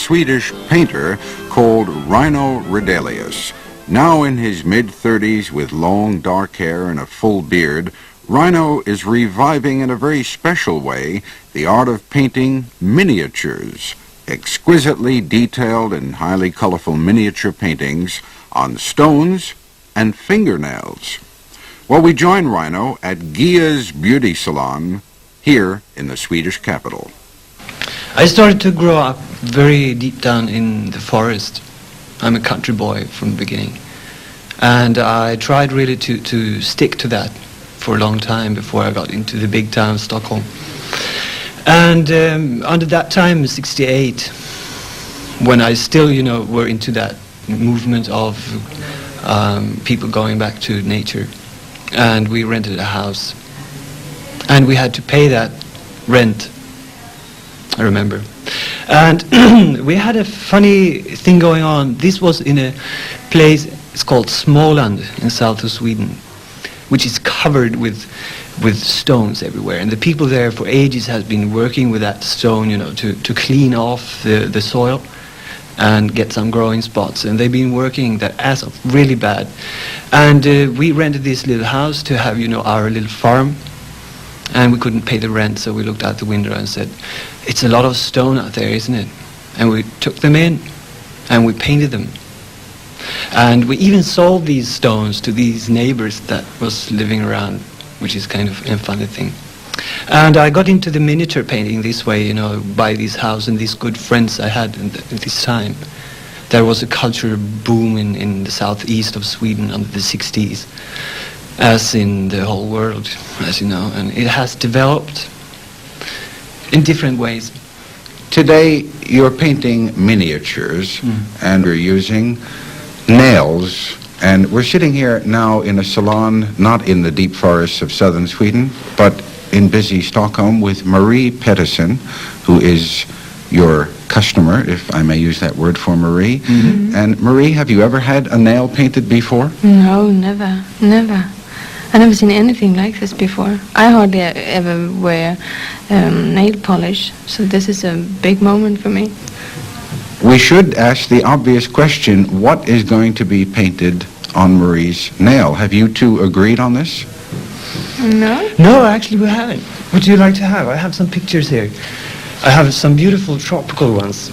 Swedish painter called Rino Redelius. Now in his mid-30s with long dark hair and a full beard, Rino is reviving in a very special way the art of painting miniatures, exquisitely detailed and highly colorful miniature paintings on stones and fingernails. Well, we join Rino at Gia's Beauty Salon here in the Swedish capital. I started to grow up very deep down in the forest. I'm a country boy from the beginning. And I tried really to stick to that for a long time before I got into the big town of Stockholm. And under that time, 68, when I still, were into that movement of people going back to nature, and we rented a house, and we had to pay that rent, I remember. And we had a funny thing going on. This was in a place, it's called Småland in south of Sweden, which is covered with stones everywhere. And the people there for ages has been working with that stone, to clean off the soil and get some growing spots. And they've been working that ass off really bad. And we rented this little house to have, our little farm. And we couldn't pay the rent, so we looked out the window and said, it's a lot of stone out there, isn't it? And we took them in and we painted them. And we even sold these stones to these neighbors that was living around, which is kind of a funny thing. And I got into the miniature painting this way, by this house and these good friends I had at this time. There was a culture boom in the southeast of Sweden under the 60s, as in the whole world, as you know, and it has developed in different ways. Today, you're painting miniatures, and you're using nails. And we're sitting here now in a salon, not in the deep forests of southern Sweden, but in busy Stockholm with Marie Pettersson, who is your customer, if I may use that word for Marie. And Marie, have you ever had a nail painted before? No, never. I've never seen anything like this before. I hardly ever wear nail polish, so this is a big moment for me. We should ask the obvious question, what is going to be painted on Marie's nail? Have you two agreed on this? No? No, actually we haven't. What do you like to have? I have some pictures here. I have some beautiful tropical ones,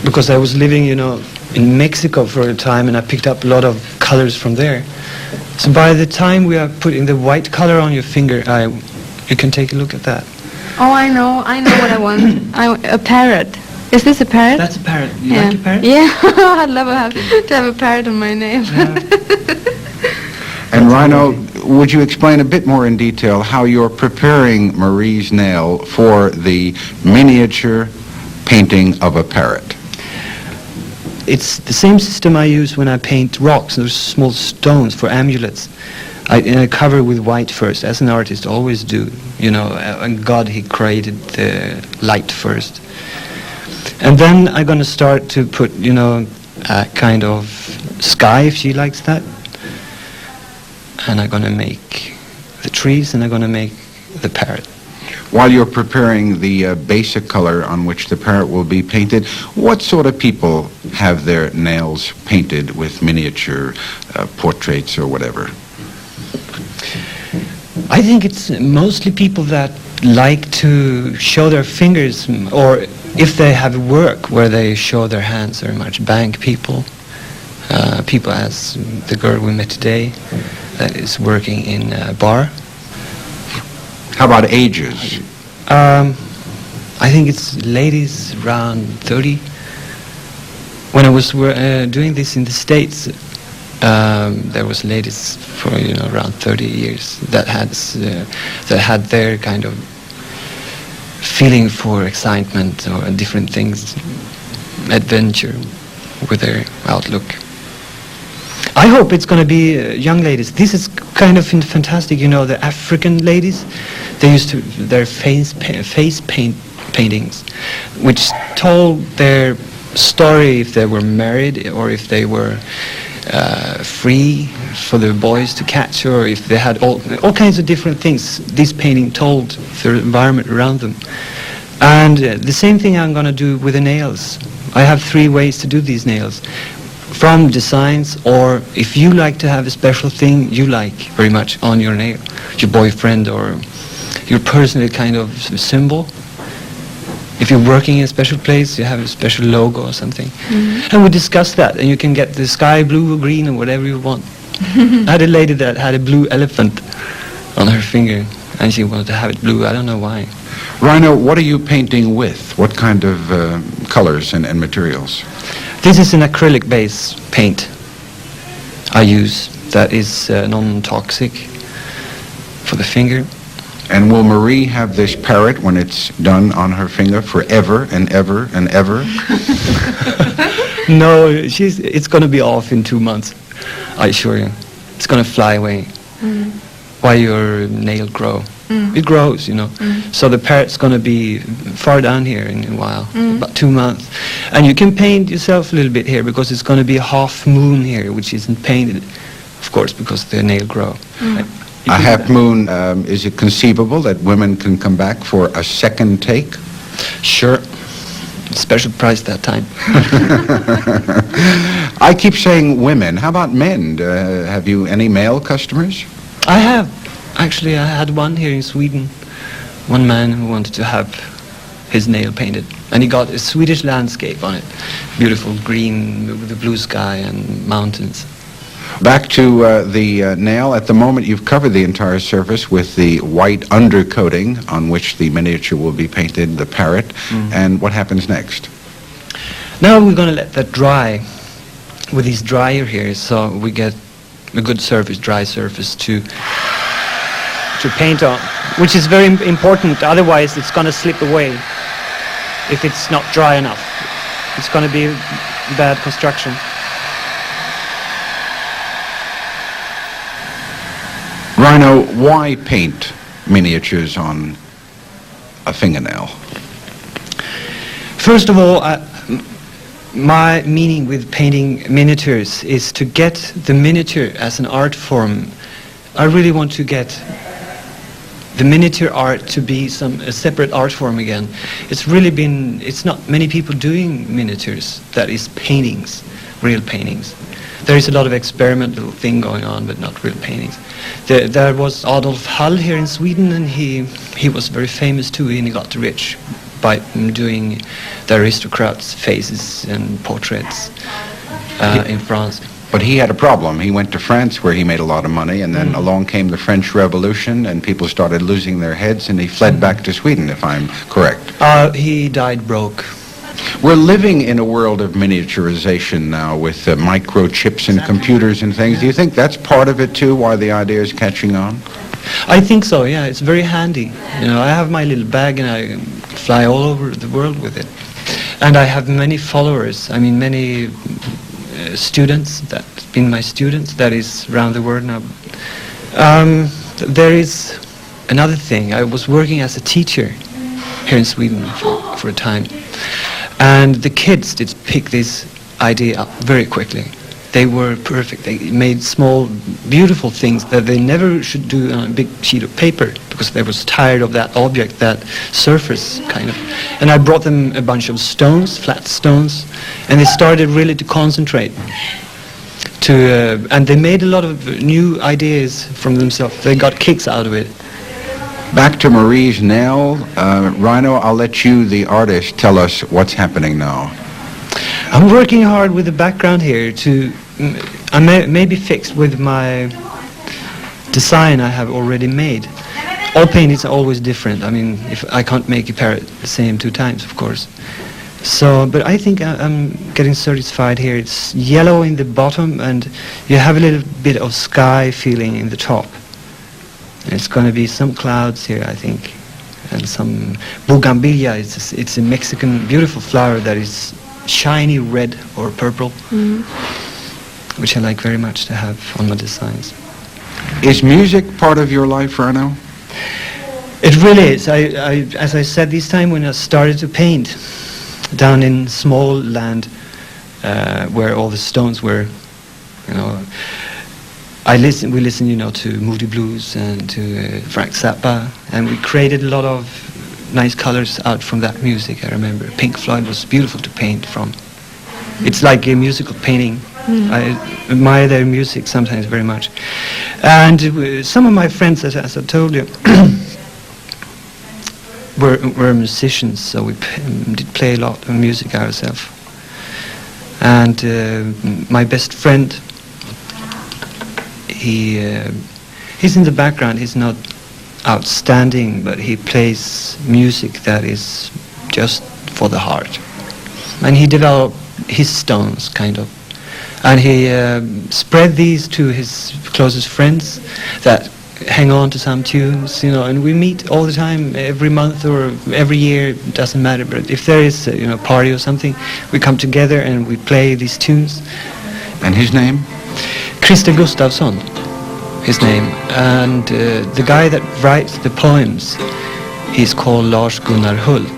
because I was living, in Mexico for a time, and I picked up a lot of colors from there. So by the time we are putting the white color on your finger, you can take a look at that. Oh, I know what I want. A parrot. Is this a parrot? That's a parrot. You like a parrot? Yeah, I'd love to have a parrot on my nail. Yeah. And Rino, would you explain a bit more in detail how you're preparing Marie's nail for the miniature painting of a parrot? It's the same system I use when I paint rocks, those small stones for amulets. I cover with white first, as an artist always do. And God, he created the light first. And then I'm going to start to put, a kind of sky, if she likes that. And I'm going to make the trees, and I'm going to make the parrot. While you're preparing the basic color on which the parrot will be painted, what sort of people have their nails painted with miniature portraits or whatever? I think it's mostly people that like to show their fingers, or if they have work where they show their hands very much. Bank people, people as the girl we met today that is working in a bar. How about ages? I think it's ladies around 30. When I was doing this in the States, there was ladies for around 30 years that had their kind of feeling for excitement or different things, adventure with their outlook. I hope it's going to be young ladies. This is kind of fantastic, the African ladies, they used to their face paintings, which told their story if they were married or if they were free for the boys to catch, or if they had all kinds of different things. This painting told the environment around them. And the same thing I'm going to do with the nails. I have 3 ways to do these nails. From designs, or if you like to have a special thing you like very much on your nail, your boyfriend or your personal kind of symbol. If you're working in a special place, you have a special logo or something. And we discussed that, and you can get the sky blue or green or whatever you want. I had a lady that had a blue elephant on her finger, and she wanted to have it blue. I don't know why. Rhino, what are you painting with? What kind of colors and materials? This is an acrylic base paint I use that is non-toxic for the finger. And will Marie have this parrot when it's done on her finger forever and ever and ever? No, it's going to be off in 2 months, I assure you. It's going to fly away while your nail grow. It grows, you know. So the parrot's going to be far down here in a while, about 2 months. And you can paint yourself a little bit here because it's going to be a half moon here, which isn't painted, of course, because the nail grow. A half moon, is it conceivable that women can come back for a second take? Sure. Special price that time. I keep saying women. How about men? Have you any male customers? I have. Actually, I had one here in Sweden. One man who wanted to have his nail painted. And he got a Swedish landscape on it. Beautiful green with the blue sky and mountains. Back to the nail. At the moment, you've covered the entire surface with the white undercoating on which the miniature will be painted, the parrot. And what happens next? Now we're going to let that dry with this dryer here, so we get a good surface, dry surface to paint on, which is very important. Otherwise, it's going to slip away if it's not dry enough. It's going to be bad construction. Rhino, why paint miniatures on a fingernail? First of all, my meaning with painting miniatures is to get the miniature as an art form. I really want to get the miniature art to be a separate art form again. It's not many people doing miniatures, that is paintings, real paintings. There is a lot of experimental thing going on, but not real paintings. There was Adolf Hall here in Sweden, and he was very famous too, and he got rich by doing the aristocrats' faces and portraits in France. But he had a problem. He went to France where he made a lot of money, and then along came the French Revolution, and people started losing their heads, and he fled back to Sweden, if I'm correct. He died broke. We're living in a world of miniaturization now with microchips and computers and things. Do you think that's part of it too, why the idea is catching on? I think so, yeah. It's very handy. You know, I have my little bag and I fly all over the world with it. And I have many followers. I mean, many students that's been my students, that is around the world now. There is another thing. I was working as a teacher here in Sweden for a time. And the kids did pick this idea up very quickly. They were perfect. They made small, beautiful things that they never should do on a big sheet of paper because they was tired of that object, that surface kind of. And I brought them a bunch of stones, flat stones, and they started really to concentrate. And they made a lot of new ideas from themselves. They got kicks out of it. Back to Marie's nail. Rhino, I'll let you, the artist, tell us what's happening now. I'm working hard with the background here I may be fixed with my design I have already made. All paintings are always different. I mean, if I can't make a parrot the same 2 times, of course. So, but I think I'm getting satisfied here. It's yellow in the bottom, and you have a little bit of sky feeling in the top. And it's going to be some clouds here, I think, and some bougainvillea. It's a Mexican beautiful flower that is shiny red or purple, which I like very much to have on my designs. Is music part of your life, Rhino? It really is. As I said this time when I started to paint down in small land where all the stones were, you know, we listen, you know, to Moody Blues and to Frank Zappa, and we created a lot of nice colors out from that music. I remember Pink Floyd was beautiful to paint from. It's like a musical painting. I admire their music sometimes very much. And some of my friends, as I told you, were musicians, so we did play a lot of music ourselves. And my best friend, he's in the background. He's not outstanding, but he plays music that is just for the heart. And he developed his stones, kind of. And he spread these to his closest friends that hang on to some tunes, you know, and we meet all the time, every month or every year, it doesn't matter, but if there is a, party or something, we come together and we play these tunes. And his name? Christer Gustafsson, his name, and the guy that writes the poems, he's called Lars Gunnar Hult.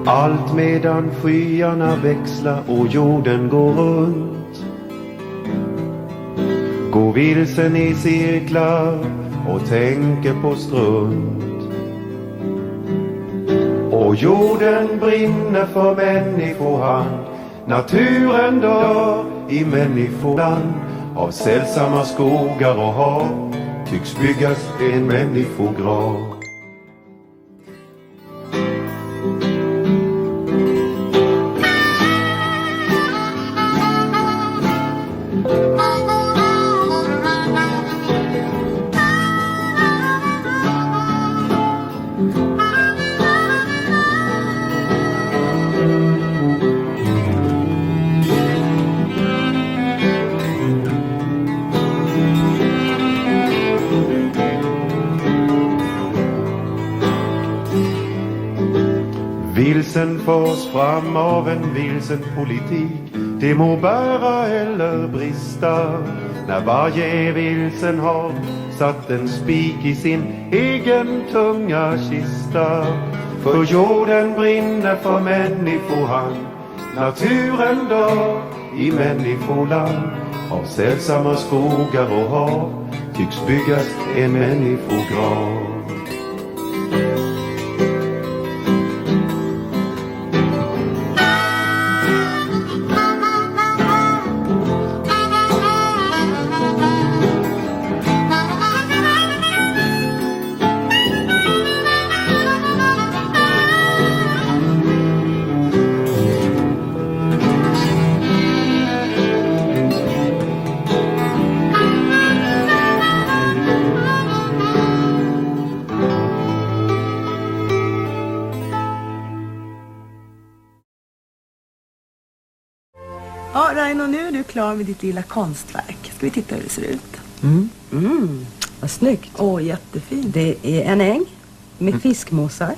Allt medan skyarna växlar och jorden går runt. Går vilsen i cirklar och tänker på strunt. Och jorden brinner för människohand. Naturen dör i människoland. Av sällsamma skogar och hav tycks byggas en människograv. Vilsen förs fram av en vilsen politik. Det må bära eller brista. När varje vilsen har satt en spik i sin egen tunga kista. För jorden brinner för människohand. Naturen dör i människoland. Av sällsamma skogar och hav tycks byggas en människograv. Ja, Raino, nu är du klar med ditt lilla konstverk. Ska vi titta hur det ser ut? Vad snyggt. Åh, jättefint. Det är en äng med fiskmåsar.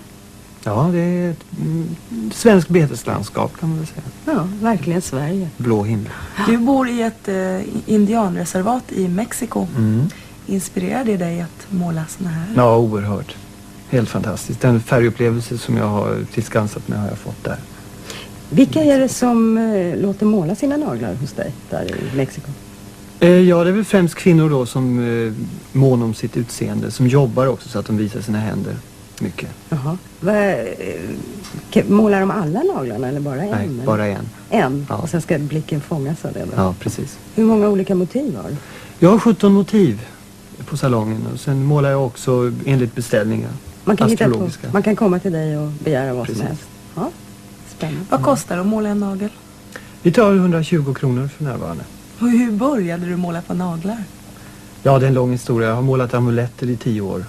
Ja, det är ett svenskt beteslandskap kan man väl säga. Ja, verkligen Sverige. Blå himmel. Du bor i ett indianreservat i Mexiko. Inspirerar det dig att måla såna här? Ja, oerhört. Helt fantastiskt. Den färgupplevelse som jag har tillskansat mig har jag fått där. Vilka är det som låter måla sina naglar hos dig där i Mexiko? Ja, det är väl främst kvinnor då som månar om sitt utseende. Som jobbar också så att de visar sina händer mycket. Jaha. Målar de alla naglarna eller bara en? Nej, eller? bara en. En? Ja. Och sen ska blicken fångas av det då? Ja, precis. Hur många olika motiv har du? Jag har 17 motiv på salongen. Och sen målar jag också enligt beställningar. Man kan, astrologiska. man kan komma till dig och begära vad Precis. som helst. Ja, spännande. Vad kostar det att måla en nagel? Vi tar 120 kronor för närvarande. Och hur började du måla på naglar? Ja, det är en lång historia. Jag har målat amuletter i 10 år.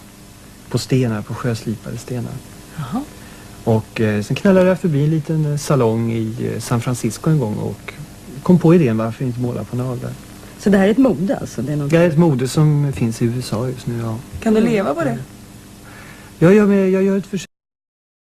På stenar, på sjöslipade stenar. Jaha. Och sen knallade jag förbi en liten salong i San Francisco en gång och kom på idén varför inte måla på naglar. Så det här är ett mode alltså? Det är något... Det är ett mode som finns i USA just nu, ja. Kan du leva på det? Jag gör ett försök.